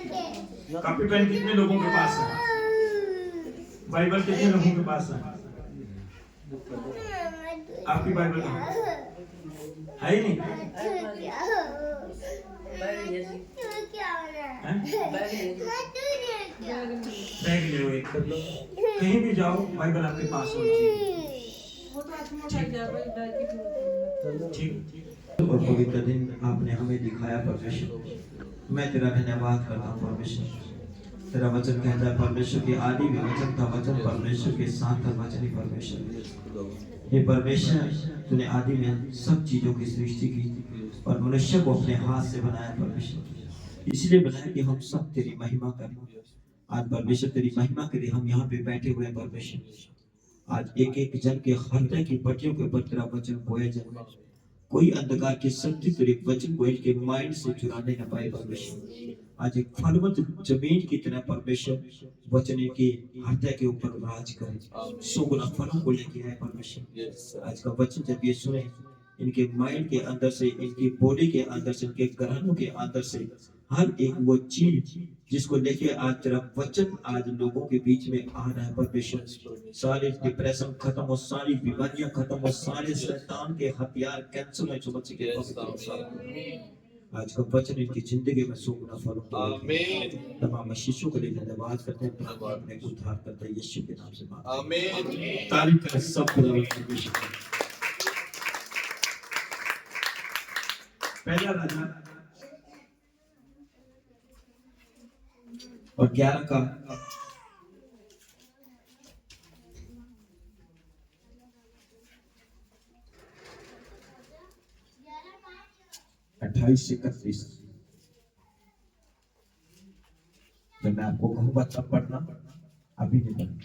Copy pen कितने लोगों के पास है? बाइबल कितने लोगों के पास है? आपकी बाइबल कहाँ है? ही नहीं। बैग ले लो एक, कहीं भी जाओ बाइबल आपके पास होनी चाहिए। ठीक। और पवित्र दिन आपने हमें दिखाया परमेश्वर, मैं तेरा धन्यवाद करता हूँ परमेश्वर। तेरा वचन कहता है परमेश्वर के आदि में वचन था, वचन परमेश्वर के साथ था, वचन ही परमेश्वर। हे परमेश्वर, तूने आदि में सब चीजों की सृष्टि की और मनुष्य को अपने हाथ से बनाया परमेश्वर, इसलिए बनाया कि हम सब तेरी महिमा करें। आज परमेश्वर तेरी महिमा के लिए हम यहाँ पे बैठे हुए हैं परमेश्वर। आज एक एक जन के हृदय की पट्टियों के ऊपर तेरा वचन बोया जाए, कोई अंधकार की शक्ति तेरे वचन को इनके माइंड से चुराने न पाए परमेश्वर। आज एक फलवत जमीन की तरह परमेश्वर वचन के हृदय के ऊपर राज करे, 100 गुना फलों को लेके आए परमेश्वर। आज का वचन जब ये सुने, इनके माइंड के अंदर से, इनकी बॉडी के अंदर से, इनके ग्रहणों के अंदर से हर एक वो चीज जिसको लेके आज तेरा वचन आज लोगों के बीच में आ रहा है परमेश्वर, सारे डिप्रेशन खत्म हो, सारी बीमारियां खत्म हो, सारे शैतान के हथियार कैंसिल हो चुके हैं। आज का वचन इनकी जिंदगी में 100 गुना फल हो। तमाम शिष्यों के लिए धन्यवाद करते हैं, अपने उद्धार करते हैं यीशु के नाम से आमीन। तारीफ करें सब पहला राजा और 11 का 28 से 31। जब मैं आपको कहूंगा तब पढ़ना, अभी नहीं पढ़ना।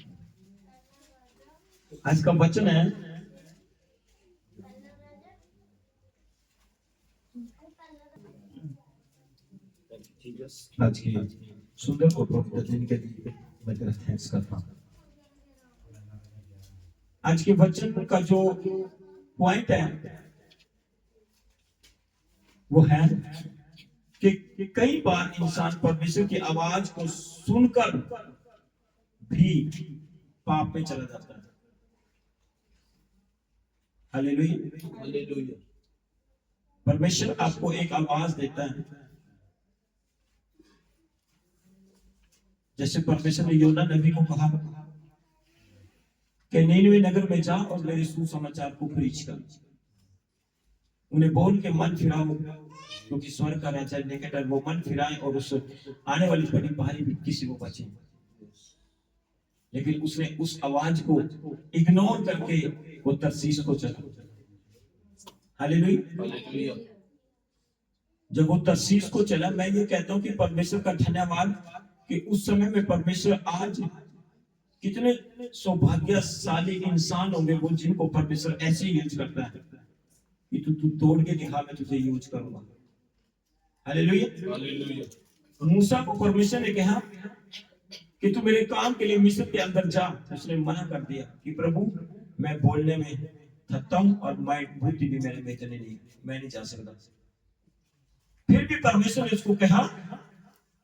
आज का वचन है आज की सुंदर और पवित्र दिन के लिए मैं तेरा थैंक्स करता हूँ। आज के वचन का जो पॉइंट है वो है कि कई बार इंसान परमेश्वर की आवाज को सुनकर भी पाप में चला जाता है। Hallelujah, hallelujah. परमेश्वर आपको एक आवाज देता है, जैसे परमेश्वर ने योना नबी को कहा कि नीनवे नगर में जा और मेरे सुसमाचार को प्रीच कर, उन्हें बोल के मन फिराओ, क्योंकि स्वर्ग का राजा निकट है। वो मन फिराए और उस आने वाली बड़ी भारी विपत्ति से वो बचे। लेकिन उसने उस आवाज को इग्नोर करके वो तरसीस को चला। हालेलुया। जब वो तरसीस को चला, मैं ये कहता हूं कि परमेश्वर का धन्यवाद कि उस समय में परमेश्वर, आज कितने सौभाग्यशाली इंसान होंगे वो जिनको परमेश्वर ऐसे यूज करता है कि तू तोड़ के दिखा, मैं तुझे यूज करूंगा। Hallelujah, hallelujah. मूसा को परमेश्वर ने कहा कि तू मेरे काम के लिए मिस्र के अंदर जा। उसने मना कर दिया कि प्रभु, मैं बोलने में थकता हूं और मैं बुद्धि भी मेरे में इतनी नहीं, मैं नहीं जा सकता। फिर भी परमेश्वर ने उसको कहा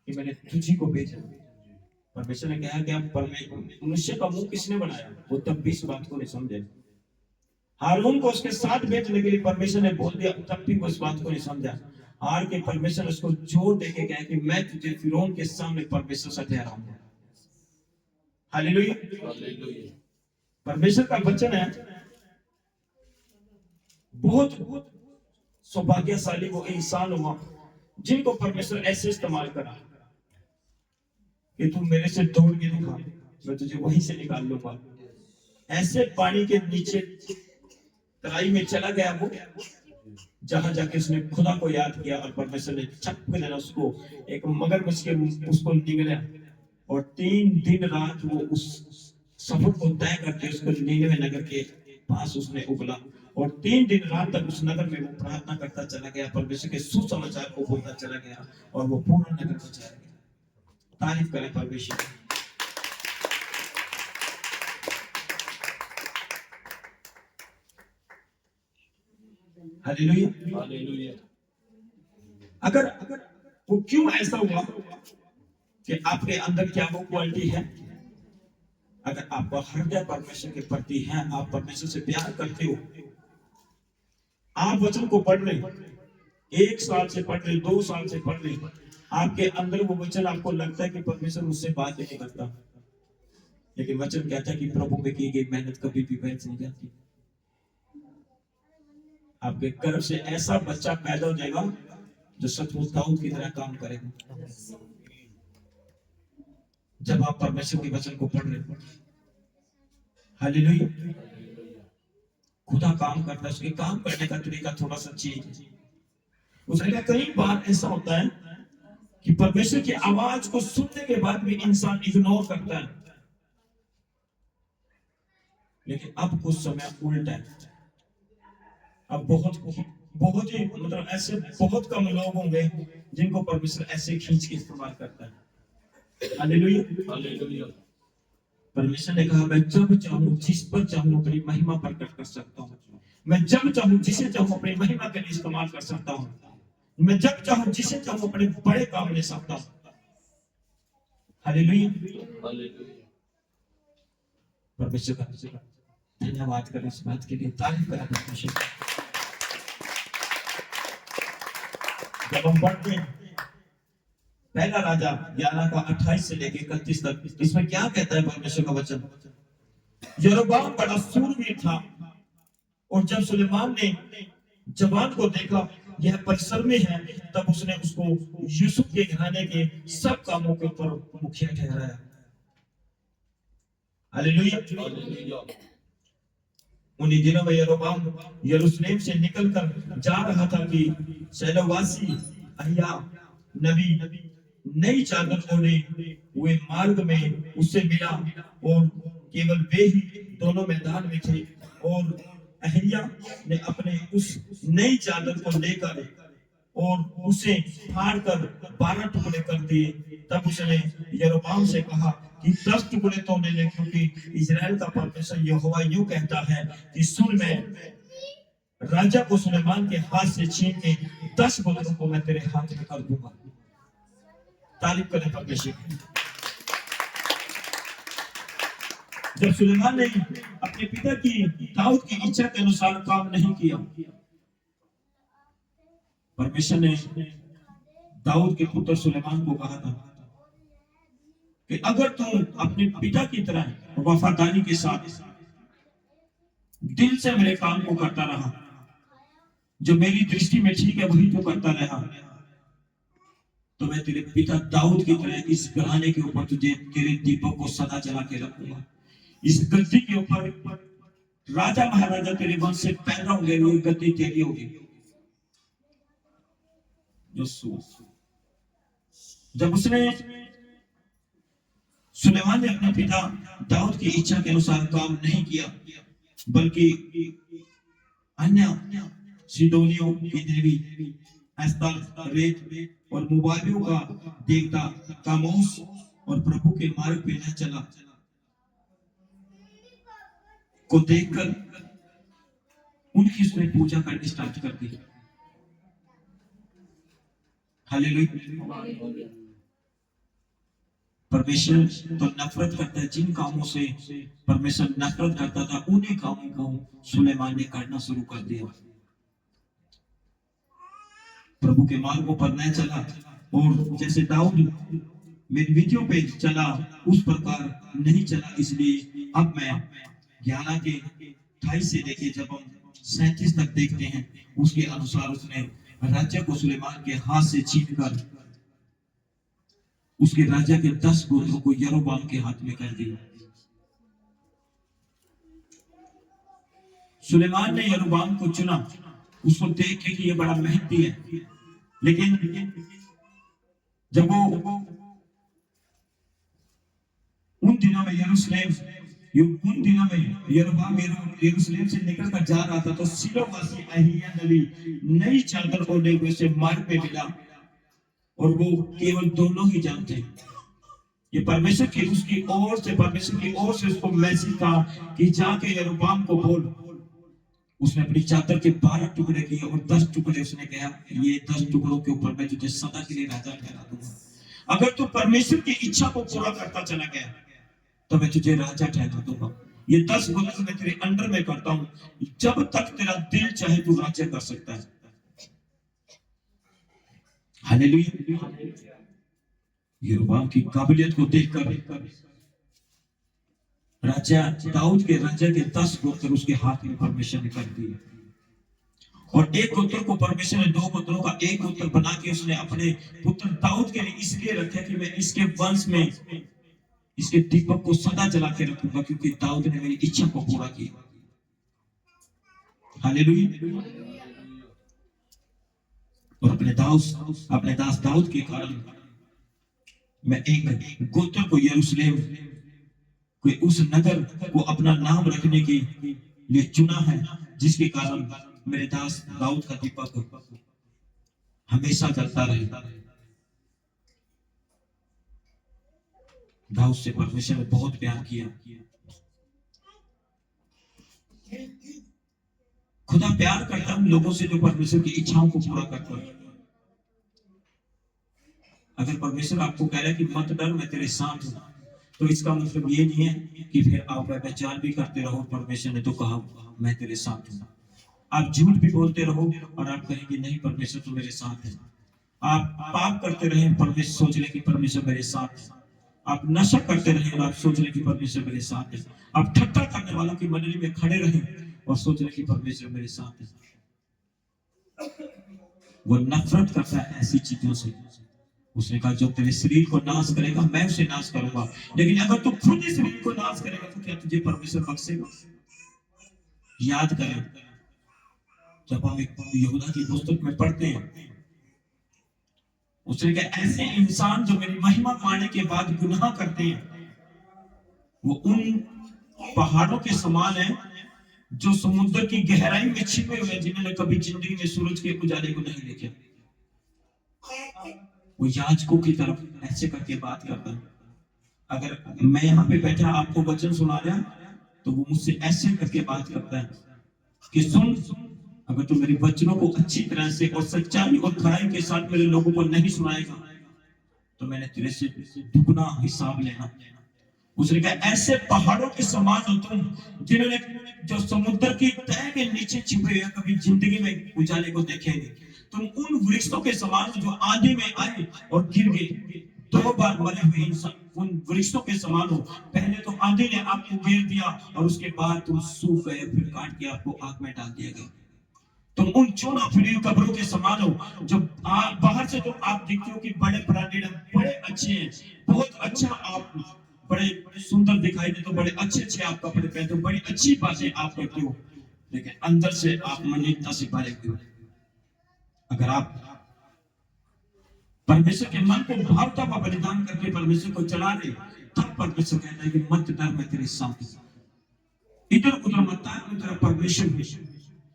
कि मैंने तुझी को भेजा। परमेश्वर ने कहा कि आप मनुष्य का मुंह किसने बनाया? वो तब भी इस बात को नहीं समझे। हारून को उसके साथ भेजने के लिए परमेश्वर ने बोल दिया, तब भी वो इस बात को नहीं समझा। हार के परमेश्वर उसको जोर देके कहा कि मैं तुझे फिरौन के सामने परमेश्वर से ठहराऊंगा। Hallelujah, hallelujah. परमेश्वर का वचन है, बहुत बहुत सौभाग्यशाली वो इंसान हुआ जिनको परमेश्वर ऐसे इस्तेमाल करा कि तू मेरे से दौड़ के दिखा, मैं तुझे वहीं से निकाल लूंगा। ऐसे पानी के नीचे तराई में चला गया वो, जहां जाके उसने खुदा को याद किया और परमेश्वर ने चक देना उसको एक मगरमच्छ के उसको निगला, और 3 दिन रात वो उस सफर को तय करके उसको नीनवे नगर के पास उसने उगला, और 3 दिन रात तक उस नगर में वो प्रार्थना करता चला गया, परमेश्वर के सुसमाचार को बोलता चला गया, और वो पूरा नगर बचा गया। तारीफ करें परमेश्वर। Hallelujah, hallelujah. अगर वो क्यों ऐसा हुआ, कि आपके अंदर क्या वो क्वालिटी है। अगर आपका हृदय परमेश्वर के प्रति है, आप परमेश्वर से प्यार करते हो, आप वचन को पढ़ रहे, 1 साल से पढ़ रहे, 2 साल से पढ़ रहे, आपके अंदर वो वचन, आपको लगता है कि परमेश्वर मुझसे बात नहीं करता, लेकिन वचन कहता है कि प्रभु में की गई मेहनत कभी भी व्यर्थ नहीं जाती। आपके गर्भ से ऐसा बच्चा पैदा हो जाएगा जो सचमुच दाऊद की तरह काम करेगा। जब आप परमेश्वर के वचन को पढ़ रहे हो, हालेलुया, खुदा काम करता है, उसके काम करने का तरीका थोड़ा सा चेंज। उसने कहा कई बार ऐसा होता है कि परमेश्वर की आवाज को सुनने के बाद भी इंसान इग्नोर करता है, लेकिन अब कुछ समय उल्टा है। अब बहुत ही मतलब ऐसे बहुत कम लोग होंगे जिनको परमेश्वर ऐसे खींच के इस्तेमाल करता है। Hallelujah, hallelujah. परमेश्वर ने कहा मैं जब चाहूं, जिस पर चाहूं अपनी महिमा प्रकट कर सकता हूं। मैं जब चाहूं, जिसे चाहूं अपनी महिमा के लिए इस्तेमाल कर सकता हूं। मैं जब चाहूं, जिसे चाहूं अपने बड़े काम ले सकता हूं। Hallelujah, hallelujah. परमेश्वर का धन्यवाद करें इस बात के लिए, तारीफ करें परमेश्वर। जब हम पढ़ते हैं पहला राजा 11 का 28 से लेकर 31 तक, इसमें क्या कहता है परमेश्वर का वचन। यरोबाम बड़ा सूरवीर था, और जब सुलेमान ने जवान को देखा यह परिसर में है, तब उसने उसको यूसुफ के घराने के सब कामों के ऊपर मुखिया ठहराया। हालेलुया। उन्हीं दिनों में यरोबाम यरूशलेम से निकलकर जा रहा था कि शैलोवासी अहिया नबी नई चादर ओढ़े हुए मार्ग में उससे मिला, और केवल वे ही दोनों मैदान में थे। और अहिया ने अपने उस नई चादर को लेकर और उसे फाड़कर 12 टुकड़े कर दिए। तब उसने यरोबाम से कहा कि 10 टुकड़े तो ले ले, क्योंकि इजराइल का परमेश्वर यहोवा यूं कहता है कि सुन, मैं राजा को सुलेमान के हाथ से छीन के 10 गोत्रों को मैं तेरे हाथ में कर दूंगा। तारीफ करें परमेश्वर की। जब सुलेमान ने अपने पिता की दाऊद की इच्छा के अनुसार काम नहीं किया, परमेश्वर ने दाऊद के पुत्र सुलेमान को कहा था कि अगर तुम अपने पिता की तरह वफादारी के साथ दिल से मेरे काम को करता रहा, जो मेरी दृष्टि में ठीक है वही तो करता रहा, तो मैं तेरे पिता दाऊद की तरह इस घराने के ऊपर तुझे तेरे दीपक को सदा जला के रखूंगा। इस गद्दी के ऊपर राजा महाराजा तेरे वंश से पैदा होंगे, वो गद्दी तेरी होगी। जब उसने सुलेमान ने अपने पिता दाऊद की इच्छा के अनुसार काम नहीं किया, बल्कि अन्य सीदोनियों की देवी एस्तार, रेत और मोबाबियों का देवता कामोस और प्रभु के मार्ग पे न चला, को देखकर उनकी उसने पूजा करनी स्टार्ट कर दी। हालेलुया। परमेश्वर तो नफरत करता है, जिन कामों से परमेश्वर नफरत करता था उन्हीं कामों को सुलेमान ने करना शुरू कर दिया। प्रभु के मार्गों पर न चला, और जैसे दाऊद मेरी विधियों पे चला उस प्रकार नहीं चला। इसलिए अब मैं 11 के 28 से लेके जब हम 37 तक देखते हैं, उसके अनुसार उसने राज्य को सुलेमान के हाथ से छीनकर उसके राज्य के 10 गोत्रों को यरोबाम के हाथ में कर दिया। सुलेमान ने यरोबाम को चुना, उसको देख के कि ये बड़ा मेहनती है, लेकिन जब वो उन दिनों में यरोबाम यरूशलेम से निकलकर जा रहा था, तो सीलोवासी अहिया नबी नई चादर ओढ़े हुए से मार्ग पे मिला, और वो केवल दोनों ही जानते हैं। ये परमेश्वर की परमेश्वर की ओर से उसको मैसेज था कि जाके यरोबाम को बोल। उसने अपनी चादर के 12 टुकड़े किए और 10 टुकड़े उसने कहा, ये 10 टुकड़ों के ऊपर मैं तुझे सदा के लिए राजा ठहरा दूंगा। अगर तू परमेश्वर की इच्छा को पूरा करता चला गया तो मैं तुझे राजा ठहरा दूंगा। ये 10 गोत्र मैं तेरे अंडर में करता हूं, जब तक तेरा दिल चाहे तू राज्य कर सकता है। हालेलुया। यरोबाम की काबिलियत को देखकर राजा दाऊद के राजा के 10 गोत्र उसके हाथ में परमेश्वर ने कर दिए, और एक गोत्र को परमेश्वर ने 2 गोत्रों का एक गोत्र बना के उसने अपने पुत्र दाऊद के लिए इसलिए रखा कि मैं इसके वंश में इसके दीपक को सदा जला के रखूंगा, क्योंकि दाऊद ने मेरी इच्छा को पूरा किया। हालेलुया। और अपने दास दाऊद के कारण मैं एक गोत्र को यरूशलेम कोई उस नगर को अपना नाम रखने के लिए चुना है, जिसके कारण मेरे दास दाऊद का दीपक हमेशा जलता रहेगा। दाऊद से परमेश्वर ने बहुत प्यार किया। खुदा प्यार करता है लोगों से जो परमेश्वर की इच्छाओं को पूरा करता है। अगर परमेश्वर आपको कह रहा है कि मत डर, मैं तेरे साथ हूं, तो इसका मतलब ये नहीं है कि फिर आप व्यभिचार भी करते रहो, परमेश्वर ने तो कहा मैं तेरे साथ हूं। आप झूठ भी बोलते रहो और आप कहेंगे नहीं परमेश्वर तो मेरे साथ है। आप पाप करते रहे, परमेश्वर सोच ले कि परमेश्वर मेरे साथ है। आप नशा करते रहे और आप सोच ले कि परमेश्वर मेरे साथ है। आप ठट्ठा करने वालों की मंडली में खड़े रहे और सोच ले कि परमेश्वर मेरे साथ है। वो नफरत करता है ऐसी चीजों से। उसने कहा जो तेरे शरीर को नाश करेगा मैं उसे नाश करूंगा, लेकिन अगर तू खुद ही शरीर को नाश करेगा तो क्या तुझे परमेश्वर बख्शेगा? याद करें, जब हम एक यहूदा की पुस्तक में पढ़ते हैं, उसने कहा ऐसे इंसान जो मेरी महिमा पाने के बाद गुनाह करते हैं वो उन पहाड़ों के समान है जो समुद्र की गहराई में छिपे हुए, जिन्होंने कभी जिंदगी में सूरज के उजाले को नहीं देखा। वो याजकों की तरफ ऐसे करके बात करता है। अगर मैं यहाँ पे बैठा आपको वचन सुना रहा तो वो मुझसे ऐसे करके बात करता है कि सुन, अगर तू मेरे वचनों को अच्छी तरह से और सच्चाई और खराई के साथ मेरे लोगों को नहीं सुनाएगा तो मैंने तेरे से दुगना हिसाब लेना। उसने कहा ऐसे पहाड़ों के समान हो तुम, जिन्होंने जो समुद्र की तह के नीचे छिपे हुए कभी जिंदगी में उजाले को देखेंगे। तुम उन वृक्षों के समान जो आंधी में आए और गिर गए, 2 बार मरे हुए इंसान उन वृक्षों के समान हो। पहले तो आंधी ने आपको गिर दिया और उसके बाद तुम सूख गए, फिर काट के आपको आग में डाल दिया गया। तुम उन चूना फिरी कब्रों के समान हो, जो बाहर से तो आप देखते हो कि बड़े ब्रांडेड, बड़े अच्छे हैं, बहुत अच्छा, आप बड़े सुंदर दिखाई देते हो, बड़े अच्छे आप कपड़े पहनते हो, बड़ी अच्छी बातें आप करते हो, लेकिन अंदर से आप मलिनता से भरे हुए हो। अगर आप परमेश्वर के मन को भावता हुआ बलिदान करके परमेश्वर को चला रहे, तब परमेश्वर कहता है कि मत डर, मैं तेरे साथ हूं। इधर उधर मत ताक, मैं तेरा परमेश्वर हूं,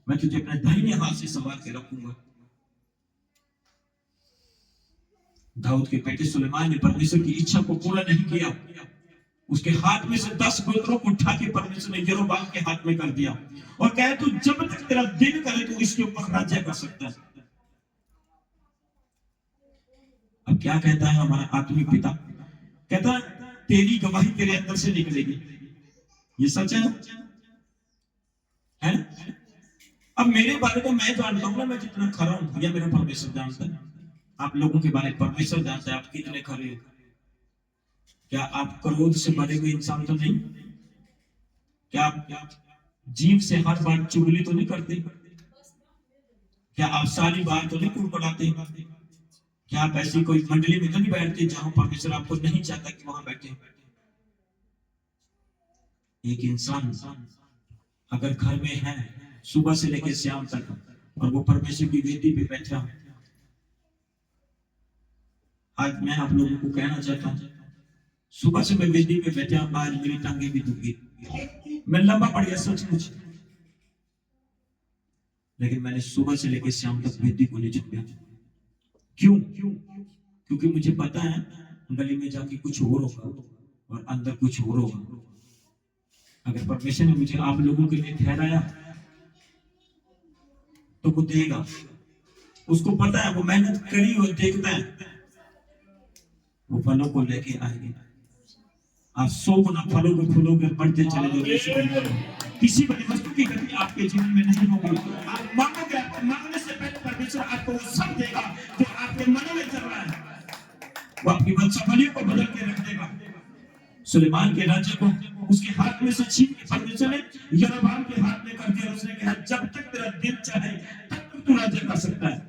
मैं तुझे अपने दाहिने हाथ से संभाल के रखूंगा। दाऊद के बेटे सुलेमान ने परमेश्वर की इच्छा को पूरा नहीं किया। उसके हाथ में से 10 गोत्रों को उठा के परमेश्वर ने यरोबाम के हाथ में कर दिया और कहा तू जब तक तेरा दिल करे तो इसके ऊपर राज्य कर सकता है। अब क्या कहता है हमारा आत्मिक पिता? कहता है तेरी गवाही तेरे अंदर से निकलेगी। ये सच है? अब मेरे बारे में मैं जानता हूं ना, मैं कितना खरा हूं, या मेरा परमेश्वर जानता है। आप लोगों के बारे में परमेश्वर जानता है आप कितने खरे हो। क्या आप क्रोध से भरे हुए इंसान तो नहीं? क्या आप जीव से हर बार चुगली तो नहीं करते? क्या आप सारी बात तो नहीं कुड़कुड़ाते? क्या आप ऐसी कोई मंडली में तो नहीं बैठते जहां परमेश्वर आपको नहीं चाहता कि वहां बैठे? एक इंसान अगर घर में है सुबह से लेकर शाम तक और वो परमेश्वर की वेदी पे बैठा, आज मैं आप लोगों को कहना चाहता हूं, सुबह से मैं वेदी पे बैठा, आज मेरी टांगे भी दुखी, मैं लंबा पड़ गया सचमुच, लेकिन मैंने सुबह से लेकर शाम तक वेदी को नहीं झुकाया। क्यों? क्योंकि मुझे पता है गली में जाके कुछ और होगा और अंदर कुछ और होगा। अगर परमेश्वर ने मुझे आप लोगों के लिए ठहराया तो वो देगा। उसको पता है, वो मेहनत करी और देखता है। वो फलों को लेके आएगी। आप 100 गुना फलों के फूलों के बढ़ते चले जाओगे। किसी बड़ी वस्तु की गति आपके जीवन में नहीं होगी। आप मांगोगे, आपको मांगने से पहले परमेश्वर आपको वो सब देगा जो आपके मन में चल रहा है। वो आपकी वंशावलियों को बदल के रख देगा। सुलेमान के राज्य को उसके हाथ में से छीन के परमेश्वर ने यरोबाम के हाथ में कर दिया। उसने कहा जब तक तेरा दिल चाहे तब तक तू राज्य कर सकता है।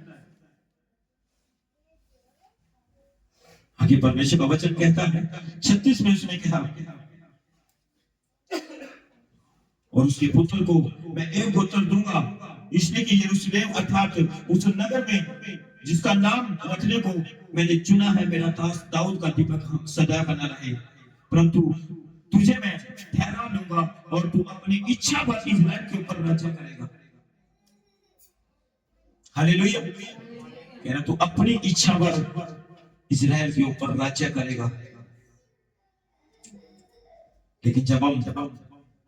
आगे परमेश्वर का वचन कहता है 36 में उसने कहा, और उसके पुत्र को मैं एक गोत्र दूंगा, इसलिए कि यरूशलेम अर्थात उस नगर में जिसका नाम रखने को मैंने चुना है, मेरा दास दाऊद का दीपक सदा बना रहे। परंतु तुझे मैं ठहरा लूंगा और तू अपनी इच्छा पर इस्राएल के ऊपर राज्य करेगा। हालेलुया। कह रहा तू अपनी इच्छा पर इस्राएल के ऊपर राज्य करेगा। लेकिन जब हम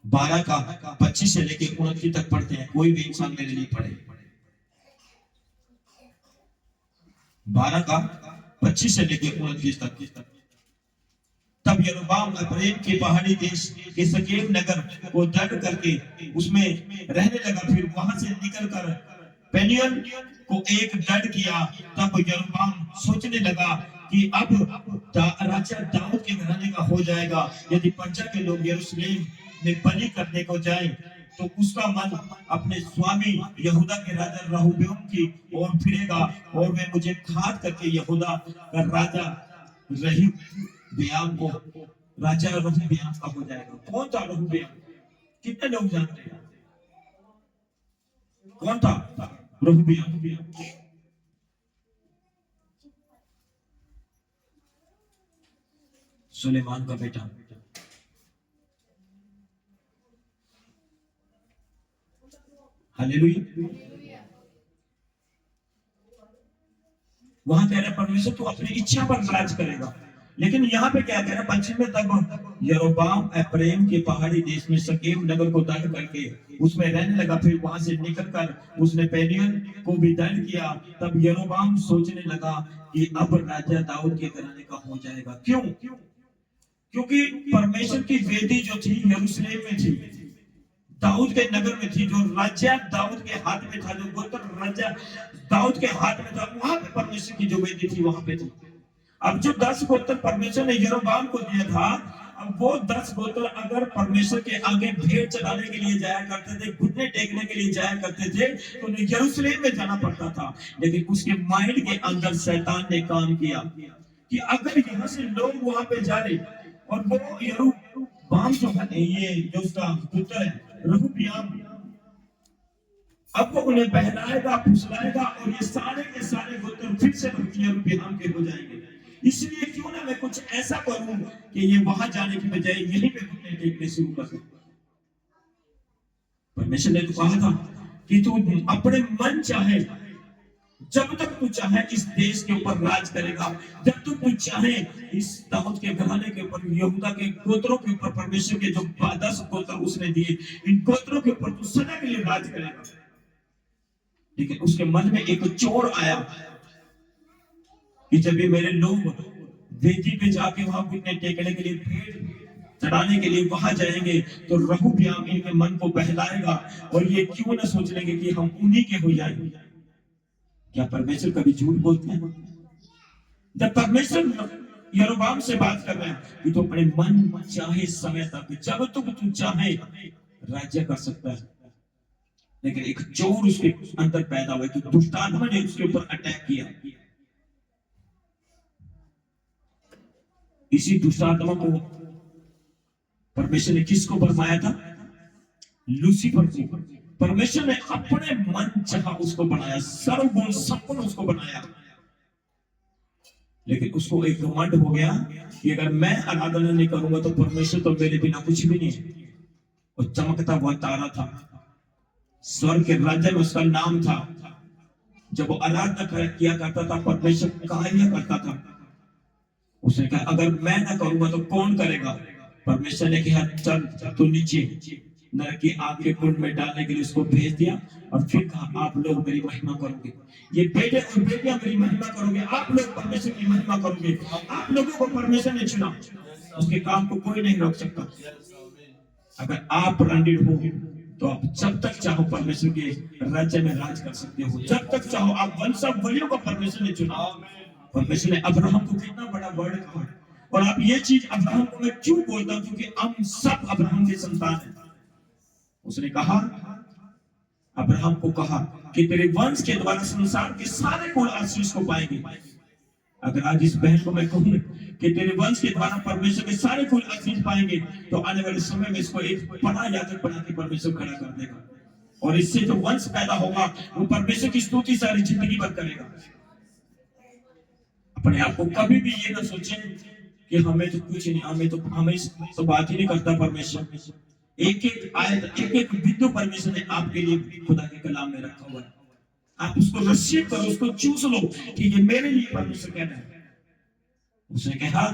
12 का 25 से लेके 29 तक पढ़ते हैं, कोई भी इंसान मेरे लिए पढ़े, 12 का 25 से लेके 29 तक। तब यरोबाम एफ्राइम के पहाड़ी देश के शकेम नगर को दंड करके उसमें रहने लगा। फिर वहां से निकलकर पेनियल को एक दंड किया। तब यरोबाम सोचने लगा कि अब राजा दाऊद के घराने का हो जाएगा। यदि प्रजा के लोग यरूशलेम में बलि करने को जाएं तो उसका मन अपने स्वामी यहूदा के राजा रहूबेम की ओर फिरेगा और वे मुझे घात करके यहूदा का राजा रहूबेम को राजा रहूबेम का हो जाएगा। कौन था रहूबेम? कितने लोग जानते हैं कौन था रहूबेम? सुलेमान का बेटा। हालेलुया। वहां कह रहा परमेश्वर तू अपनी इच्छा पर राज करेगा। लेकिन यहाँ पे क्या कह रहा 25 में, तब यरोबाम एफ्राइम के पहाड़ी देश में शकेम नगर को दंड करके उसमें रहने लगा। फिर वहां से निकलकर उसने पेनियल को भी दंड किया। तब यरोबाम सोचने लगा कि अब राजा दाऊद के घराने का हो जाएगा। क्यों? क्योंकि परमेश्वर की वेदी जो थी यरूशलेम में थी, दाऊद के नगर में थी। जो राज्य दाऊद के हाथ में था, जो गोत्र राज्य दाऊद के हाथ में था, वहां पे परमेश्वर की जो वेदी थी वहां पे थी। अब जो 10 गोत्र परमेश्वर ने यरोबाम को दिया था, अब वो 10 गोत्र अगर परमेश्वर के आगे भेंट चढ़ाने के लिए जाया करते थे, घुटने टेकने के लिए जाया करते थे, तो उन्हें यरूशलेम में जाना पड़ता था। लेकिन उसके माइंड के अंदर शैतान ने काम किया कि अगर यहाँ से लोग वहां पे जा रहे और वो यरोबाम जो है, ये जो उसका पुत्र है रहूबेम, अब वो उन्हें बहलाएगा, फुसलाएगा और ये सारे के सारे गोत्र फिर से यरोबेम के हो जाएंगे। इसलिए क्यों ना मैं कुछ ऐसा करूं कि ये वहां जाने की बजाय यहीं पे घुटने टेकने शुरू कर दें। परमेश्वर ने तो कहा था कि तू अपने मन चाहे, जब तक तू चाहे इस देश के ऊपर राज करेगा, जब तक तू चाहे इस दाऊद के घराने के ऊपर, यहूदा के गोत्रों के ऊपर, परमेश्वर के जो 10 गोत्र उसने दिए, इन गोत्रों के ऊपर तू सदा के लिए राज करेगा। लेकिन उसके मन में एक चोर आया कि जब ये मेरे लोग वेदी पे जाके वहां घुटने टेकने के लिए, भेंट चढ़ाने के लिए वहां जाएंगे, तो रहूबेम इनके मन को बहलाएगा और ये क्यों ना सोच लेंगे कि हम उन्हीं के हो जाएंगे। क्या परमेश्वर कभी झूठ बोलते हैं? जब परमेश्वर यरोबाम से बात कर रहे हैं कि तो अपने मन चाहे समय तक, जब तक तू चाहे राज्य कर सकता है। लेकिन एक चोर उसके अंदर पैदा हुआ कि दुष्ट आत्मा ने उसके ऊपर अटैक किया। इसी दुष्ट आत्मा को परमेश्वर ने किसको बरमाया था? लूसीफर को। परमेश्वर ने अपने मन चाहा उसको बनाया, सर्वगुण संपन्न उसको बनाया। लेकिन उसको एक घमंड हो गया कि अगर मैं आराधना नहीं करूंगा तो परमेश्वर तो मेरे बिना कुछ भी नहीं है। और चमकता हुआ तारा था, स्वर्ग के राज्य में उसका नाम था। जब वो आराधना किया करता था, परमेश्वर कार्य करता था। उसने कहा अगर मैं ना करूंगा तो कौन करेगा? परमेश्वर ने कहा चल तू नीचे नरक की आग के कुंड में डालने के लिए उसको भेज दिया और फिर कहा आप लोग मेरी महिमा करोगे, ये बेटे और बेटियां मेरी महिमा करोगे, आप लोग परमेश्वर की महिमा करोगे। आप लोगों को परमेश्वर ने चुना, उसके काम को कोई नहीं रोक सकता। अगर आप ब्रांडेड हो तो आप जब तक चाहो परमेश्वर के राज्य में राज कर सकते हो, जब तक चाहो। आप वंशावलियों को परमेश्वर ने चुना। परमेश्वर ने अब्राहम को कितना बड़ा वर्ड कहा, और आप ये चीज अब्राहम को मैं क्यों बोलता हूं, क्योंकि हम सब अब्राहम के संतान हैं। उसने कहा, अब्राहम को कहा कि तेरे वंश के द्वारा संसार के सारे कुल आशीष को पाएंगे। अगर आज इस बहन को मैं कहूं कि तेरे वंश के द्वारा परमेश्वर के सारे कुल आशीष पाएंगे, तो आने वाले समय में इसको एक बड़ा याजक बना के परमेश्वर खड़ा कर देगा, और इससे जो वंश पैदा होगा वो परमेश्वर की स्तुति सारी जिंदगी भर करेगा। अपने आप को कभी भी ये ना सोचें कि हमें तो कुछ नहीं, हमें तो बात ही नहीं करता परमेश्वर। एक एक आयत, एक एक बिंदु परमेश्वर ने आपके लिए खुदा के कलाम में रखा हुआ है। आप उसको रिसीव करो, उसको चूस लो कि ये मेरे लिए परमेश्वर कह रहा है। उसने कहा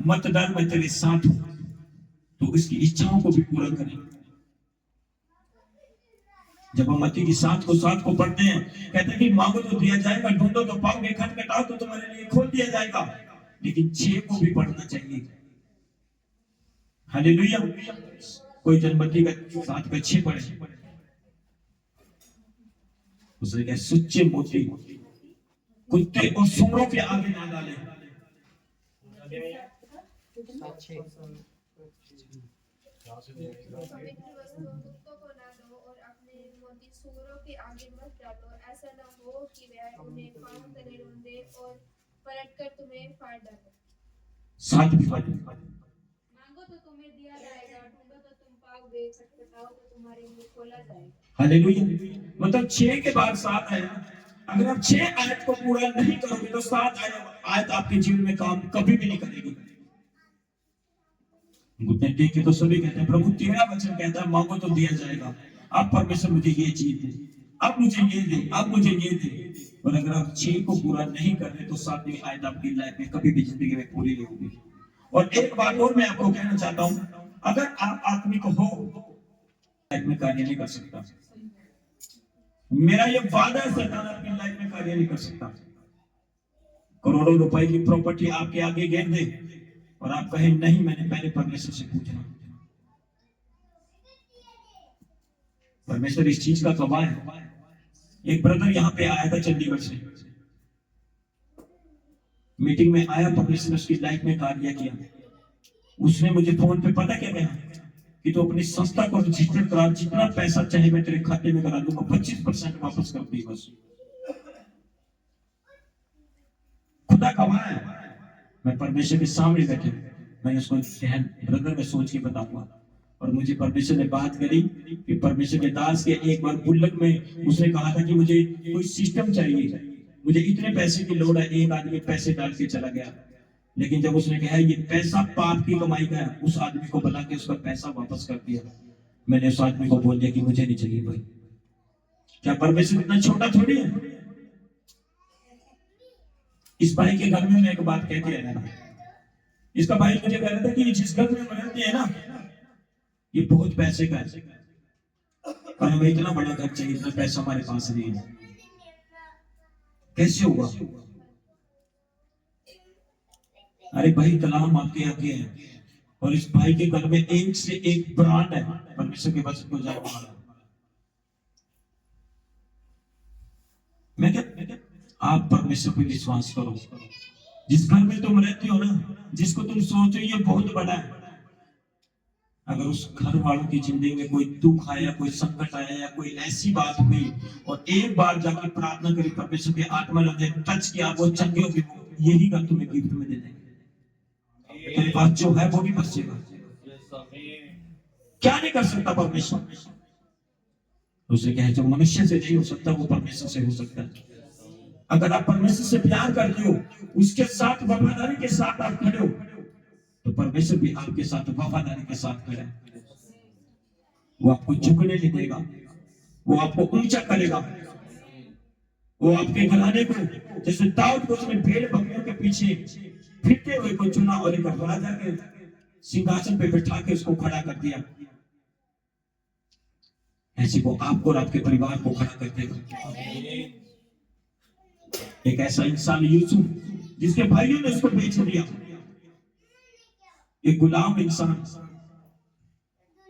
मत डर, मैं तेरे साथ हूं, तो इसकी इच्छाओं को भी पूरा करें। जब हम मत्ती की 7 को पढ़ते हैं, कहते हैं कि मांगो तो दिया जाएगा, ढूंढो तो पाओगे, खटखटाओ तो तुम्हारे लिए खोल दिया जाएगा। लेकिन 6 को भी पढ़ना चाहिए। हालेलुया। कोई जनमती का 7 का 6 पढ़े। उसने कहा सुच्चे मोती कुत्ते और सूरों के आगे ना डाले। सूरों के आगे मत डालो, ऐसा न हो कि वह उन्हें पांव तले रौंदे और पलटकर तुम्हें फाड़ डाले। 7 भी पढ़े। मांगो तो तुम्हें दिया जाएगा, ढूंढो तो तुम पाओगे, खटखटाओ तो तुम्हारे लिए खोला जाएगा। हालेलुया। मतलब 6 के बाद 7 है। अगर आप 6 आयत को पूरा नहीं करोगे तो 7 आयत आपके जीवन में काम कभी भी नहीं करेगी। घुटने टेक के तो सभी कहते हैं प्रभु तेरा वचन कहता है मांगो तो दिया जाएगा। आप परमेश्वर मुझे ये चीज दे, अब मुझे ये दे, अब मुझे ये दे। और अगर आप 6 को पूरा नहीं कर रहे तो 7वीं आयत आपकी लाइफ में कभी भी जिंदगी में पूरी नहीं होगी। और एक बात और मैं आपको कहना चाहता हूं, अगर आप आत्मिक हो लाइफ में कार्य नहीं कर सकता। मेरा ये वादा है, शैतान आपकी लाइफ में कार्य नहीं कर सकता। करोड़ों रुपए की प्रॉपर्टी आपके आगे गिर दे और आप कहें नहीं, मैंने पहले परमेश्वर से पूछना। परमेश्वर इस चीज का गवाह है। एक ब्रदर यहाँ पे आया था चंडीगढ़ से, मीटिंग में आया, परमेश्वर ने उसकी लाइफ में कार्य किया। उसने मुझे फोन पे पता क्या कहा कि तो अपनी संस्था को रजिस्टर करा, जितना पैसा चाहे मैं तेरे खाते में करा दूंगा, 25% वापस कर दी बस। खुदा गवाह है, मैं परमेश्वर के सामने बैठे, मैंने उसको ब्रदर में सोच के बताऊंगा। और मुझे परमेश्वर ने बात करी कि परमेश्वर के दास के एक बार गुल्लक में उसने कहा था कि मुझे कोई सिस्टम चाहिए, मुझे इतने पैसे की लोड़ है। एक आदमी पैसे डाल के चला गया, लेकिन जब उसने कहा ये पैसा पाप की कमाई का है, उस आदमी को बुला के उसका पैसा वापस कर दिया। मैंने उस आदमी को बोल दिया कि मुझे नहीं चाहिए भाई। क्या परमेश्वर इतना छोटा थोड़ी है? इस भाई के घर में मैं एक बात कह के रहना, इसका भाई मुझे कह रहा था कि जिस घर में रहते हैं ना, ये बहुत पैसे का है और हमें इतना बड़ा घर चाहिए, इतना पैसा हमारे पास नहीं है। कैसे होगा? अरे भाई कलाम आपके आगे है और इस भाई के घर में एक से एक ब्रांड है परमेश्वर के वचन को जाने वाला। मैं क्या आप परमेश्वर पे विश्वास करो। जिस घर में तुम रहते हो ना, जिसको तुम सोचो ये बहुत बड़ा है, अगर उस घर वालों की जिंदगी में कोई दुख आया, कोई संकट आया या कोई ऐसी बात हुई और एक बार जाके प्रार्थना करी, परमेश्वर के आत्मा ने टच किया, वो चंगे हो गए, यही घर तुम्हें गिफ्ट में दे देंगे। तेरे पास जो है वो भी बचेगा। क्या नहीं कर सकता परमेश्वर? उसे कहे जो मनुष्य से नहीं हो सकता वो परमेश्वर से हो सकता है। अगर आप परमेश्वर से प्यार करते हो, उसके साथ वफादारी के साथ आप खड़े हो, तो परमेश्वर भी आपके साथ वफादारी के साथ खड़े। वो आपको झुकने नहीं देगा, वो आपको ऊंचा करेगा। वो आपके घराने को, जैसे दाऊद को उसने भेड़ बकरियों के पीछे फिरते हुए को चुना और एक राजा के सिंहासन पे बिठा के उसको खड़ा कर दिया। ऐसे वो आपको और आपके परिवार को खड़ा कर देगा। एक ऐसा इंसान यूसुफ जिसके भाइयों ने उसको बेच दिया, एक गुलाम इंसान,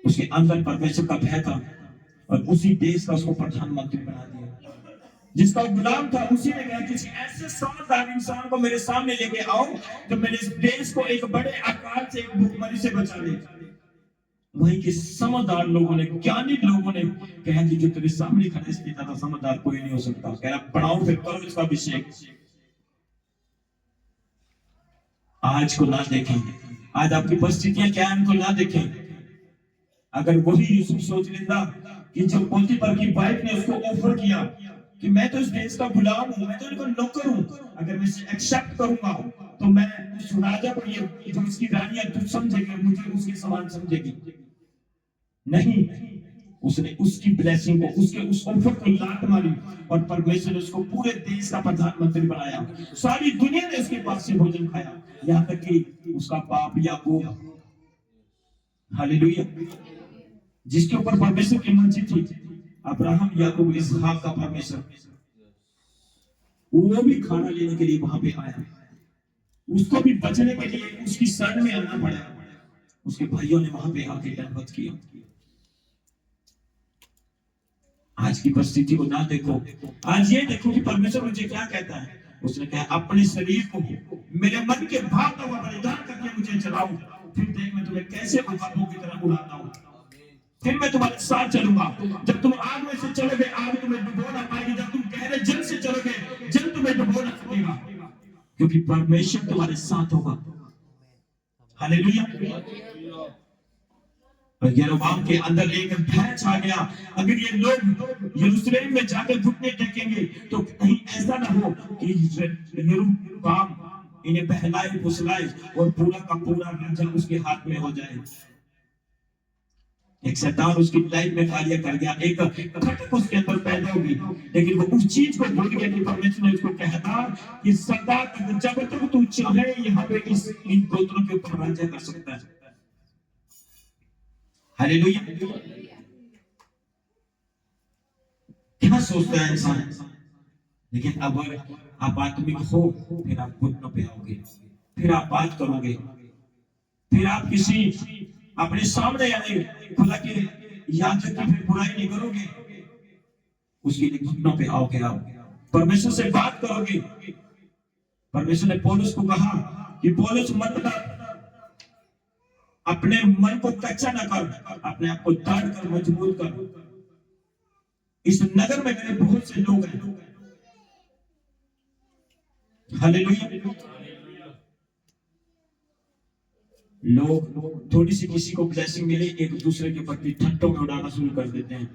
उसके अंदर परमेश्वर का भय था और उसी देश का उसको प्रधानमंत्री बना दिया। जिसका गुलाम था उसी ने कहा किसी ऐसे समझदार इंसान को मेरे सामने लेके आओ तो मेरे इस देश को एक बड़े अकाल से, एक भूखमरी से बचा दे। वहीं के समझदार लोगों ने, ज्ञानी लोगों ने कहा कि जो तेरे सामने खड़े इसके ज्यादा समझदार कोई नहीं हो सकता। कह रहा पढ़ाओ फिर करो इसका अभिषेक। आज को ना देखें, आज आपकी परिस्थितियां क्या है उनको ना देखें। अगर वही यूसुफ सोच लेता कि जो पोतीफर की वाइफ ने उसको ऑफर किया कि मैं तो इस देश का गुलाम हूं, मैं तो इनको नौकर हूं, अगर मैं इसे एक्सेप्ट करूंगा तो मैं उस राजा को, ये जो इसकी रानियां तुझ समझेगी, मुझे उसके समान समझेगी। नहीं, उसने उसकी ब्लेसिंग को, उसके उस ऑफर को लात मारी और परमेश्वर ने उसको पूरे देश का प्रधानमंत्री बनाया। सारी दुनिया ने उसके पास से भोजन खाया, यहाँ तक कि उसका बाप याकूब, हालेलुया, जिसके ऊपर परमेश्वर की मर्जी थी, अब्राहम, याकूब, इसहाक का परमेश्वर, वो भी खाना लेने के लिए वहां पे आया। उसको भी बचने के लिए उसकी शरण में आना पड़ा। उसके भाइयों ने वहां पे आके दंडवत किया। आज की परिस्थिति को ना देखो, आज ये देखो कि परमेश्वर मुझे क्या कहता है। उसने कहा अपने शरीर को मेरे मन के भाव का बलिदान करके मुझे चलाओ, फिर देख मैं तुम्हें कैसे उड़ानों की तरह उड़ाता हूं, फिर मैं तुम्हारे साथ चलूंगा। जब तुम आग में से चलोगे आग तुम्हें डुबो ना पाएगी, जब तुम गहरे जल से चलोगे जल तुम्हें डुबो ना सकेगा, क्योंकि परमेश्वर तुम्हारे साथ होगा। हालेलुया। और यरोबाम के अंदर एक भय छा गया, अगर ये लोग यरूशलेम में जाकर घुटने टेकेंगे तो कहीं ऐसा ना हो कि यरोबाम इन्हें बहलाए फुसलाए और पूरा का पूरा राज्य उसके हाथ में हो जाए। एक शैतान उसकी लाइफ में कार्य कर गया, एक खटक उसके अंदर पैदा होगी, लेकिन वो उस चीज को भूल गया कि परमेश्वर ने उसको कहता कि सदा तक जब तक तू चाहे यहाँ पे इन गोत्रों के ऊपर राज्य कर सकता है। हालेलुया। क्या सोचता है इंसान, लेकिन अगर आप आत्मिक हो फिर आप घुटनों पे आओगे, फिर आप बात करोगे, फिर आप किसी अपने सामने आए खुदा के याजक की फिर बुराई नहीं करोगे, उसके लिए घुटनों पे आओगे, आओ परमेश्वर से बात करोगे। परमेश्वर ने पौलुस को कहा कि पौलुस मत डर, अपने मन को कच्चा न कर, अपने आप को दृढ़ कर, मजबूत कर। इस नगर में मेरे बहुत से लोग हैं। हालेलुया। लोग थोड़ी सी किसी को ब्लेसिंग मिले एक दूसरे के प्रति ठट्टों में उड़ाना शुरू कर देते हैं।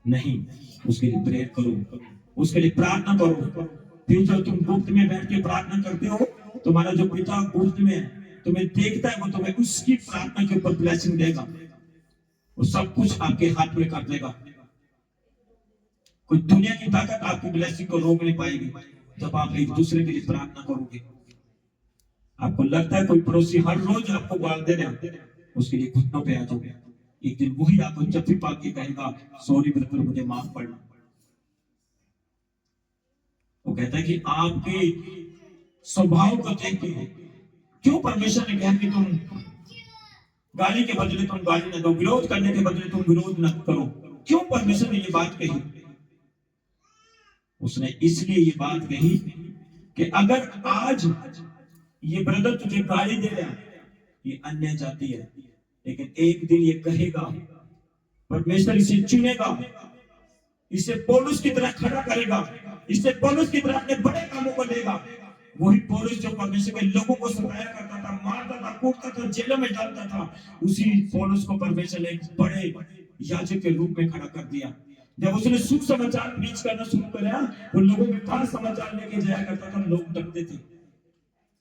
नहीं, उसके लिए प्रेयर करो, उसके लिए प्रार्थना करो। फिर जो तुम गुप्त में बैठ के प्रार्थना करते हो, तुम्हारा जो पिता गुप्त में तुम्हें देखता है वो तुम्हें उसकी प्रार्थना के ऊपर ब्लेसिंग देगा, वो सब कुछ आपके हाथ में कर देगा। कोई दुनिया की ताकत आपकी ब्लेसिंग को रोक नहीं पाएगी जब आप एक दूसरे के लिए प्रार्थना करोगे। आपको लगता है कोई पड़ोसी हर रोज आपको गाल दे रहा है, उसके लिए घुटनों पे आ जाओ। एक दिन वही आपको जफ्फी पाक के कहेगा सॉरी ब्रदर मुझे माफ करना। वो कहता है कि आपके स्वभाव को देख के क्यों परमेश्वर ने कहा कि तुम गाली के बदले तुम गाली न दो, विरोध करने के बदले तुम विरोध न करो। क्यों परमेश्वर ने ये बात कही? उसने इसलिए ये बात कही कि अगर आज ये ब्रदर तुझे गाली दे रहा है, ये अन्य जाति है, लेकिन एक दिन ये कहेगा, परमेश्वर इसे चुनेगा, इसे पौलुस की तरह खड़ा करेगा, इसे पौलुस की तरह अपने बड़े कामों को लेगा। वही पौलुस जो परमेश्वर के लोगों को सताया करता था, मारता था, कूटता था, जेलों में डालता था, उसी पौलुस को परमेश्वर ने एक बड़े याजक के रूप में खड़ा कर दिया। जब उसने सुसमाचार प्रीच करना शुरू किया, वो लोगों के पास समाचार लेके जाया करता था। लोग डरते थे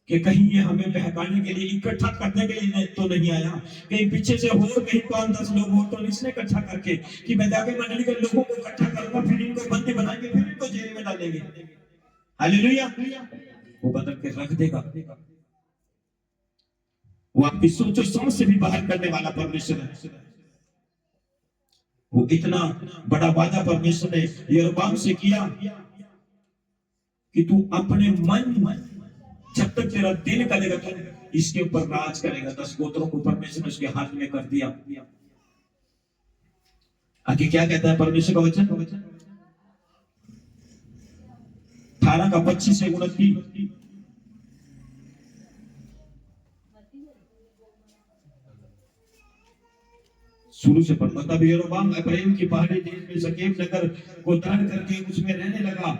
कि कहीं ये हमें बहकाने के लिए, इकट्ठा करने के लिए तो नहीं आया, कहीं पीछे से हो, कहीं 5-10 लोग हो तो इसने इकट्ठा करके कि मैं जाके मंडली के लोगों को इकट्ठा करूंगा, फिर इनको बंदी बनाएंगे, फिर इनको जेल में डालेंगे। हालेलुया। वो बदल के रख देगा। वो आपकी सोचो समझ से भी बाहर करने वाला परमेश्वर है। वो इतना बड़ा वादा परमेश्वर ने यरोबाम से किया कि तू अपने मन, जब तक तेरा दिल करेगा तो इसके ऊपर राज करेगा। 10 गोत्रों को परमेश्वर ने उसके हाथ में कर दिया। आगे क्या कहता है परमेश्वर का वचन? 18 का 25 से 29। शुरू से पढ़। तब यरोबाम एफ्राइम की पहाड़ी देश में शकेम नगर को दंड करके उसमें रहने लगा।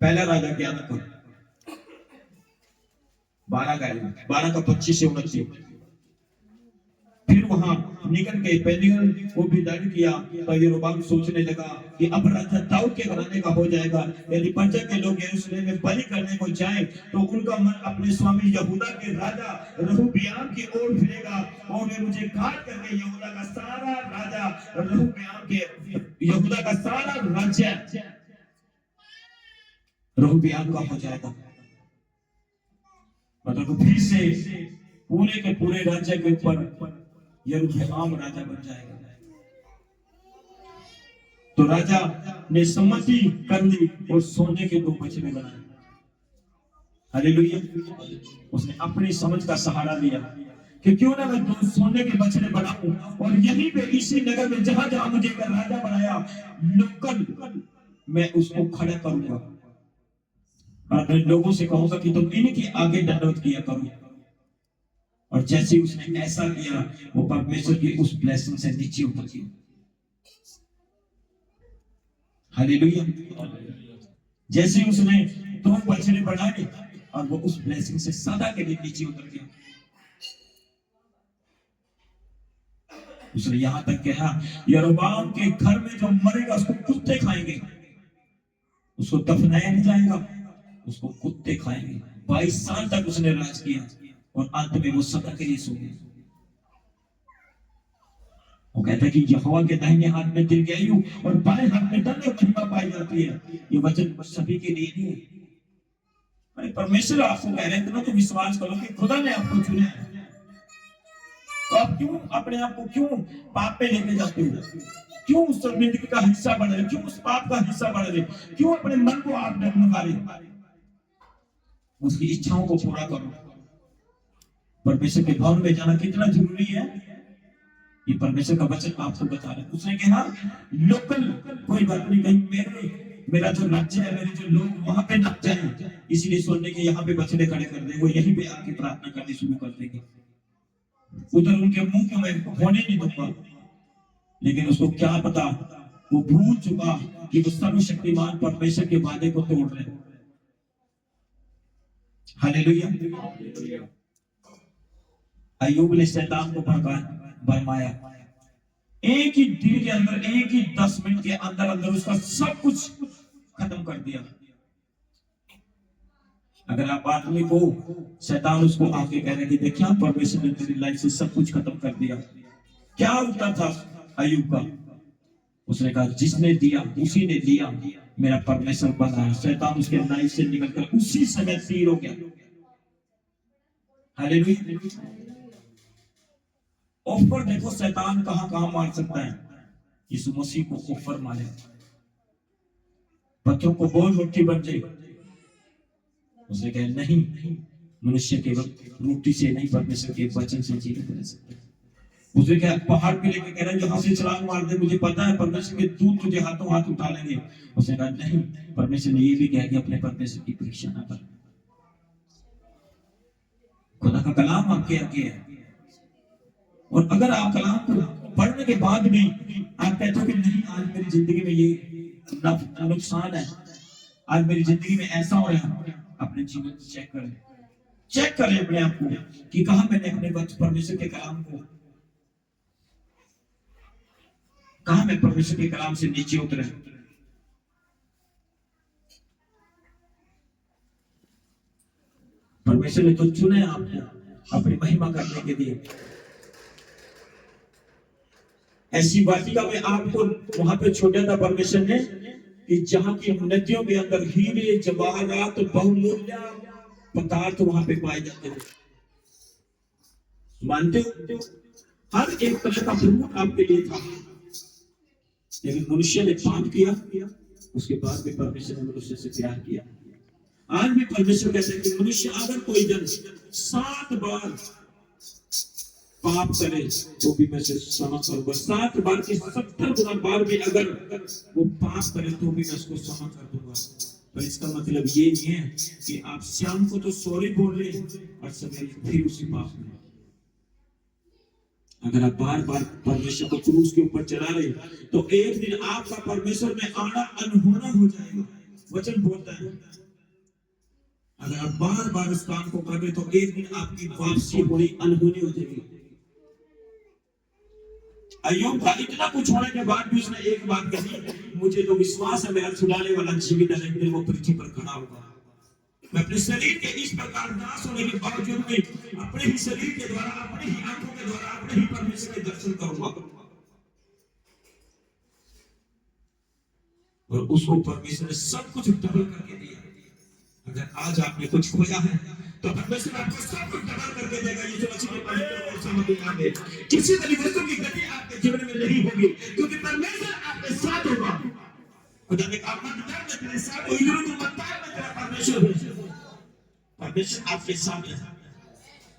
पहला राजा क्या था? 12 का 25 से 29। फिर वहां निकल के पेनियल को भी दंड किया। तो यरोबाम सोचने लगा कि अब राजा दाऊद के घराने का हो जाएगा। यदि प्रजा के लोग यरूशलेम में बलि करने को जाएं तो उनका मन अपने स्वामी यहूदा के राजा रहूब्याम की ओर फिरेगा और वे मुझे काट करके यहूदा का सारा राज्य रहूब्याम का हो जाएगा। मतलब फिर से पूरे के पूरे राज्य के ऊपर यरूशलेम राजा बन जाएगा। तो राजा ने सम्मति कर ली और सोने के 2 बछड़े बनाए। हालेलुया। उसने अपनी समझ का सहारा लिया कि क्यों ना मैं 2 सोने के बछड़े बनाऊं और यहीं पे इसी नगर में जहां जहां मुझे एक राजा बनाया लोकल मैं उसको खड़ा करूंगा और मैं लोगों से कहूंगा कि तुम इनके आगे दंडवत किया करो। और जैसे उसने ऐसा किया वो परमेश्वर की उस ब्लेसिंग से नीचे उतर गया। हालेलुया। जैसे उसने 2 बछड़े बनाए और वो उस ब्लेसिंग से सदा के लिए नीचे उतर गया। उसने यहां तक कहा यरोबाम के घर में जो मरेगा उसको कुत्ते खाएंगे, उसको दफनाया नहीं जाएगा, उसको कुत्ते खाएंगे। 22 साल तक उसने राज किया और अंत में वो सदा के लिए सो गया। वो कहता है कि यहोवा के दाहिने हाथ में दीर्घायु और बाएं हाथ में दंड और महिमा पाई जाती है। ये वचन सभी के लिए नहीं है। परमेश्वर आपको कह रहे हैं इतना तो विश्वास करो कि खुदा ने आपको चुना है। तो आप क्यों अपने आप को क्यों पाप पे लेके जाते हो? क्यों उस जिंदगी का हिस्सा बन रहे? क्यों उस पाप का हिस्सा बन रहे? क्यों अपने मन को आप डगमगा रहे? उसकी इच्छाओं को पूरा करो। परमेश्वर के भवन में जाना कितना जरूरी है ये परमेश्वर का वचन आपको बता रहा है। उसने कहा लोकल कोई बात नहीं, कहीं मेरा जो राज्य है, मेरे जो लोग वहां पे न जाए, इसीलिए सोचने के यहाँ पे बछड़े खड़े कर देंगे, वो यहीं पे आके प्रार्थना करनी शुरू कर देंगे। उधर उनके मुंह को मैं होने नहीं दूंगा। लेकिन उसको क्या पता, वो भूल चुका कि वो सर्वशक्तिमान परमेश्वर के वादे को तोड़ रहे हैं। हालेलुया। अय्यूब ने शैतान को भरमाया। एक ही दिन के अंदर, एक ही 10 मिनट के अंदर अंदर उसका सब कुछ खत्म कर दिया। अगर आप आदमी को शैतान उसको आके कह रहे कि देखिए परमेश्वर ने तेरी लाइफ से सब कुछ खत्म कर दिया, क्या उत्तर था अय्यूब का? उसने कहा जिसने दिया उसी ने लिया, मेरा परमेश्वर बना। शैतान उसके लाइफ से निकलकर उसी समय तीर हो गया। हालेलुया। ऑफर देखो शैतान कहां कहां मार सकता है। यीशु मसीह को ऑफर मारे, पत्थरों को बोल रोटी बन जाए। उसने कहा नहीं, मनुष्य केवल रोटी से नहीं परमेश्वर के वचन से जीवित रह सकता। उसने कहा पहाड़ पे लेके कह रहे हैं जहां से छलांग मार दे, मुझे पता है परमेश्वर के दूत तुझे हाथों हाथ उठा लेंगे। उसने कहा नहीं, परमेश्वर ने ये भी कहा कि अपने परमेश्वर की परीक्षा ना कर। खुदा का कलाम आपके आगे है, और अगर आप कलाम को पढ़ने के बाद भी आप कहते हो कि नहीं आज मेरी जिंदगी में ये नुकसान है, आज मेरी जिंदगी में ऐसा हो रहा है, अपने जीवन चेक करें अपने आप को कि कहां मैंने अपने परमेश्वर के कलाम को, कहां मैं परमेश्वर के कलाम से नीचे उतरे। परमेश्वर ने तो चुने आपको अपनी महिमा करने के लिए। ऐसी वाटिका में आपको वहां पे छोड़ा था परमेश्वर ने कि जहां की नदियों के अंदर हीरे जवाहरात बहुमूल्य पदार्थ वहां पे पाए जाते थे। मानते हो? हर एक तरह का फ्रूट आपके लिए था, लेकिन मनुष्य ने पाप किया, उसके बाद भी परमेश्वर ने मनुष्य से प्यार किया। आज भी परमेश्वर कहते हैं कि मनुष्य अगर कोई जन 7 बार पाप करे तो भी मैं उसे क्षमा करूंगा। 7 बार की 70 गुना बार भी अगर वो पाप करे तो भी मैं उसको क्षमा कर दूंगा। पर इसका मतलब ये नहीं है कि आप शाम को तो सॉरी बोल रहे और सवेरे फिर उसी पाप में। अगर आप बार बार परमेश्वर को क्रूस के ऊपर चला रहे तो एक दिन आपका परमेश्वर में आना अनहोना हो जाएगा। वचन बोलता है अगर आप बार बार उस काम को कर रहे तो एक दिन आपकी वापसी होनी अनहोनी हो जाएगी। अय्यूब का इतना कुछ होने के बाद भी उसने एक बात कही, मुझे तो विश्वास है मेरा छुड़ाने वाला जीवित है, लेकिन वो पृथ्वी पर खड़ा होगा। मैं अपने शरीर के इस प्रकार नाश होने के बावजूद भी अपने ही शरीर के द्वारा, अपनी ही आंखों के द्वारा, अपने ही परमेश्वर के दर्शन करूंगा। और उसको परमेश्वर ने सब कुछ डबल करके दिया। अगर आज आपने कुछ खोया है तो परमेश्वर आपको सब कुछ डबल करके देगा। ये जो अच्छी पवित्र समझ में किसी वस्तु की गति आपके जीवन में नहीं होगी, क्योंकि परमेश्वर आपके साथ होगा। खुदा ने कहा मत डर, मैं तेरे साथ हूं। इधर उधर मत भाग, मैं तेरा परमेश्वर हूं। परमेश्वर आपके साथ है।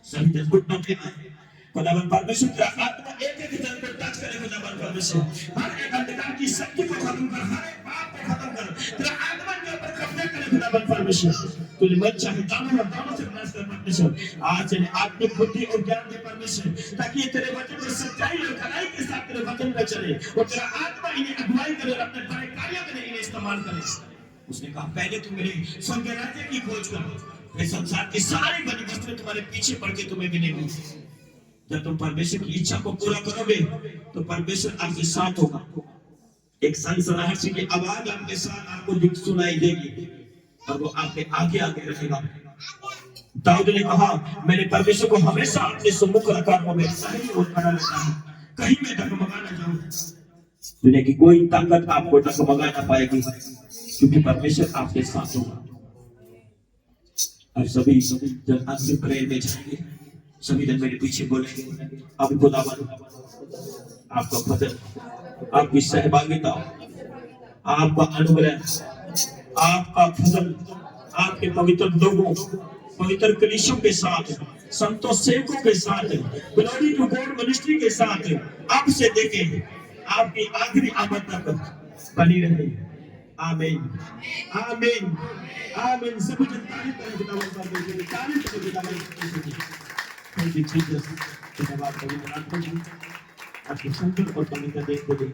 सभी जन घुटनों पे आए। खुदावन परमेश्वर तेरा आत्मा एक एक जन को टच करे। खुदावन परमेश्वर हर एक अंधकार की शक्ति को खत्म कर, हर एक पाप को खत्म कर, तेरा आत्मा के ऊपर कब्जा करे। खुदावन परमेश्वर तुझे मन चाहे दानों और दानों से विनाश कर परमेश्वर। आज इन्हें आत्मिक बुद्धि और ज्ञान दे परमेश्वर, ताकि ये तेरे वचन में सच्चाई और खराई के साथ तेरे वचन में चले और तेरा आत्मा इन्हें अगुवाई करे और अपने बड़े कार्यों के लिए इन्हें इस्तेमाल करे। उसने कहा पहले तुम मेरे स्वर्ग राज्य की खोज करो, फिर संसार की सारी बड़ी वस्तुएं तुम्हारे पीछे पड़ के तुम्हें मिलेंगी। जब तुम परमेश्वर की इच्छा को पूरा करोगे तो परमेश्वर आपके साथ होगा। एक सनसनाहट सी की आवाज आपके साथ आपको सुनाई देगी और वो आपके आगे आगे रहेगा। दाऊद ने कहा मैंने परमेश्वर को हमेशा अपने सम्मुख रखा, वो मेरे सामने और खड़ा रहता है, कहीं मैं डगमगा न जाऊं। दुनिया की कोई ताकत आपको डगमगा ना पाएगी, क्योंकि परमेश्वर आपके साथ होगा। और सभी जब अंतिम प्रेयर में जाएंगे, सभी जन मेरे पीछे बोलेंगे अब खुदावन आपका भजन, आपकी सहभागिता, आपका अनुग्रह, आपका फजल, आपके पवित्र लोगों, पवित्र कलीसियों के साथ, संतों सेवकों के साथ, ग्लोरी टू गॉड मिनिस्ट्री के साथ अब से देखें आपकी आखिरी आमद तक बनी रहे। आमीन आमीन आमीन। सभी जन तारीफ करें खुदावंद परमेश्वर की, तारीफ करें खुदावंद परमेश्वर की। Thank you Jesus. धन्यवाद पवित्र आत्मा जी आज की सुंदर और पवित्र दिन के लिए,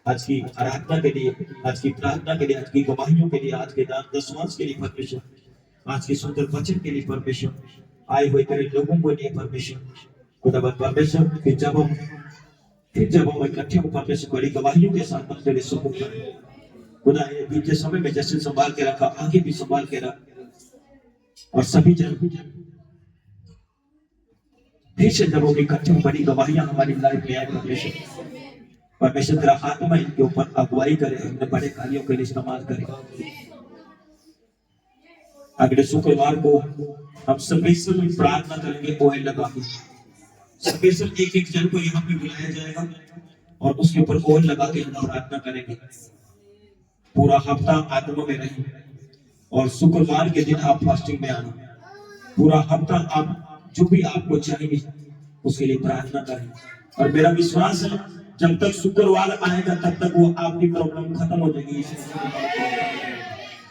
आज की आराधना के लिए, आज की प्रार्थना के लिए, आज की गवाहियों के लिए, आज के दान दशमांश के लिए परमेश्वर, आज के सुंदर वचन के लिए परमेश्वर, आए हुए तेरे लोगों के लिए परमेश्वर। खुदावंद परमेश्वर फिर जब हम इकट्ठे हो परमेश्वर बड़ी गवाहियों के साथ तेरे सम्मुख करें। खुदा ये बीते समय में जैसे संभाल के रखा, आगे भी संभाल के रख। और सभी जन फिर से जब हम इकट्ठे हो बड़ी गवाहियां हमारी लाइफ में आए परमेश्वर, परमेश्वर तेरा आत्मा इनके ऊपर अगुवाई करे, अपने बड़े कार्यों के लिए इस्तेमाल करे। अगले शुक्रवार को हम स्पेशल प्रार्थना करेंगे ऑयल लगा के। स्पेशल एक एक जन को यहाँ पे बुलाया जाएगा और उसके ऊपर ऑयल लगा के हम प्रार्थना करेंगे। पूरा हफ्ता आत्मा में रहें और शुक्रवार के दिन आप फास्टिंग में आना। पूरा हफ्ता आप जो भी आपको चाहिए उसके लिए प्रार्थना करें। और मेरा विश्वास है जब तक शुक्रवार आएगा तब तक वो आपकी प्रॉब्लम खत्म हो जाएगी।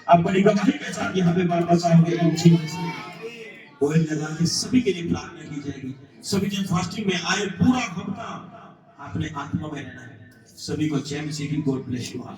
आप बड़ी गवाही के साथ यहाँ पे वापस आओगे। ऑयल लगा के सभी के लिए प्रार्थना की जाएगी। सभी जन फास्टिंग में आए, पूरा हफ्ता अपने आत्मा में रहना है। सभी को जय मसीह की, गॉड ब्लेस यू ऑल।